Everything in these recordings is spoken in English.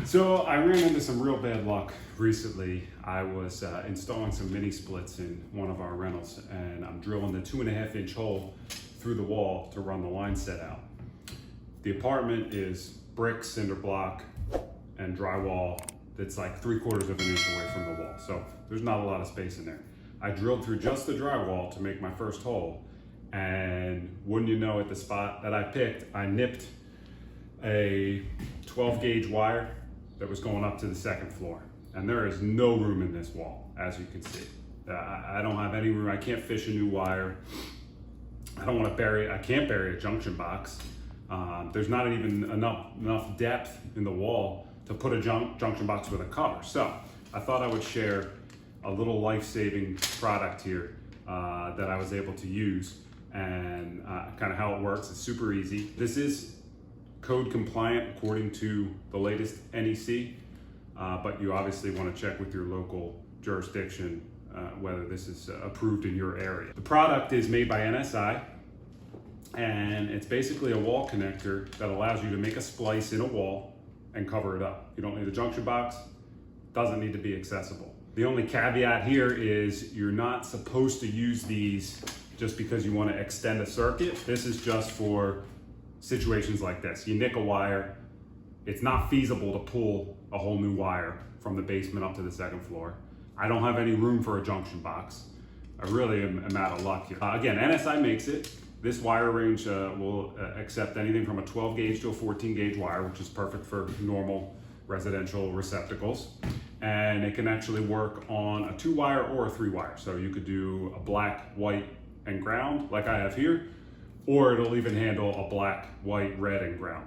So I ran into some real bad luck recently. I was installing some mini splits in one of our rentals, and I'm drilling the 2.5-inch hole through the wall to run the line set out. The apartment is brick, cinder block, and drywall that's like 3/4 of an inch away from the wall. So there's not a lot of space in there. I drilled through just the drywall to make my first hole, and wouldn't you know, at the spot that I picked, I nipped a 12 gauge wire that was going up to the second floor. And there is no room in this wall, as you can see. I don't have any room. I can't fish a new wire. I don't want to bury it. I can't bury a junction box. There's not even enough depth in the wall to put a junction box with a cover. So I thought I would share a little life-saving product here that I was able to use, and kind of how it works. It's super easy. This is code compliant according to the latest NEC, but you obviously want to check with your local jurisdiction whether this is approved in your area. The product is made by NSI, and it's basically a wall connector that allows you to make a splice in a wall and cover it up. You don't need a junction box, doesn't need to be accessible. The only caveat here is you're not supposed to use these just because you want to extend a circuit. This is just for situations like this. You nick a wire, it's not feasible to pull a whole new wire from the basement up to the second floor. I don't have any room for a junction box. I really am out of luck here. Again, NSI makes it. This wire range will accept anything from a 12 gauge to a 14 gauge wire, which is perfect for normal residential receptacles. And it can actually work on a 2-wire or a 3-wire. So you could do a black, white, and ground like I have here, or it'll even handle a black, white, red, and ground.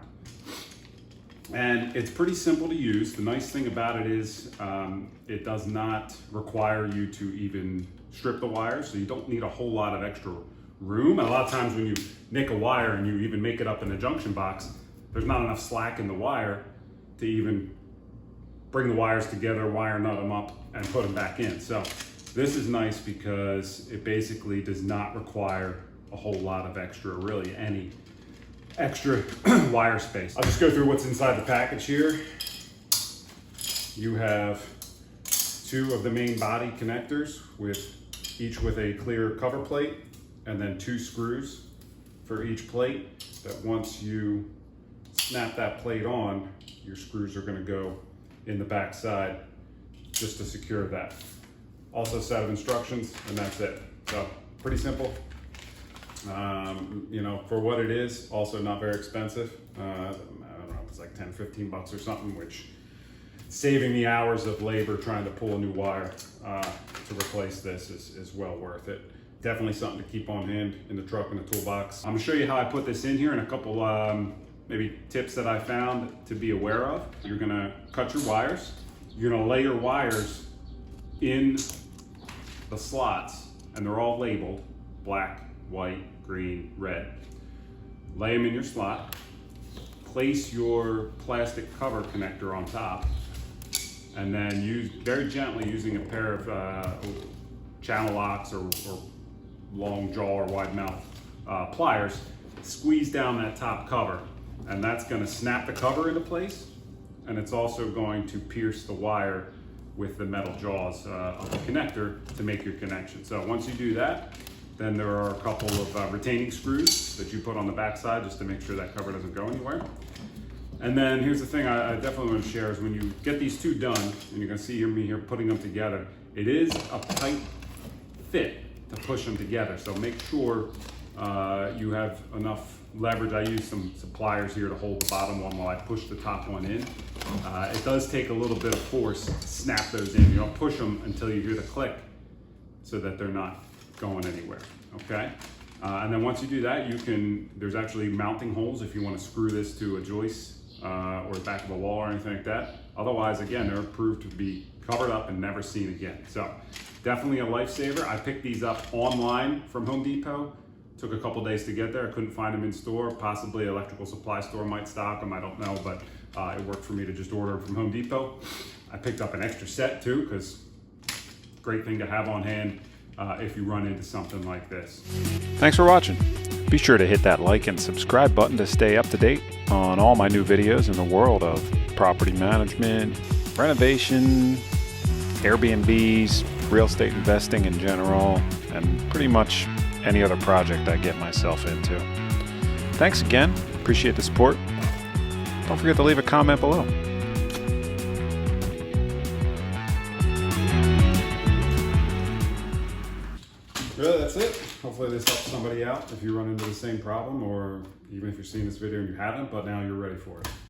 And it's pretty simple to use. The nice thing about it is it does not require you to even strip the wires, so you don't need a whole lot of extra room. And a lot of times when you nick a wire and you even make it up in the junction box, there's not enough slack in the wire to even bring the wires together, wire nut them up, and put them back in. So this is nice because it basically does not require a whole lot of extra, really any extra wire space. I'll just go through what's inside the package here. You have 2 of the main body connectors, each with a clear cover plate, and then 2 screws for each plate, that once you snap that plate on, your screws are going to go in the back side just to secure that. Also a set of instructions, and that's it. So pretty simple. You know, for what it is, also not very expensive. I don't know, it's like 10, 15 bucks or something, which saving the hours of labor trying to pull a new wire to replace this is well worth it. Definitely something to keep on hand in the truck and the toolbox. I'm gonna show you how I put this in here and a couple maybe tips that I found to be aware of. You're gonna cut your wires. You're gonna lay your wires in the slots, and they're all labeled black, white, green, red. Lay them in your slot. Place your plastic cover connector on top, and then use very gently, using a pair of channel locks or long jaw or wide mouth pliers, squeeze down that top cover, and that's going to snap the cover into place, and it's also going to pierce the wire with the metal jaws of the connector to make your connection. So once you do that, then there are a couple of retaining screws that you put on the back side just to make sure that cover doesn't go anywhere. And then here's the thing I definitely want to share is when you get these 2 done, and you're going to see me here putting them together, it is a tight fit to push them together. So make sure you have enough leverage. I use some pliers here to hold the bottom one while I push the top one in. It does take a little bit of force to snap those in. You don't push them until you hear the click so that they're not going anywhere, okay? And then once you do that, there's actually mounting holes if you want to screw this to a joist or the back of a wall or anything like that. Otherwise, again, they're approved to be covered up and never seen again. So definitely a lifesaver. I picked these up online from Home Depot. Took a couple days to get there. I couldn't find them in store. Possibly an electrical supply store might stock them, I don't know, but it worked for me to just order them from Home Depot. I picked up an extra set too, because great thing to have on hand if you run into something like this. Thanks for watching. Be sure to hit that like and subscribe button to stay up to date on all my new videos in the world of property management, renovation, Airbnbs, real estate investing in general, and pretty much any other project I get myself into. Thanks again. Appreciate the support. Don't forget to leave a comment below. Well, that's it. Hopefully this helps somebody out if you run into the same problem, or even if you're seeing this video and you haven't, but now you're ready for it.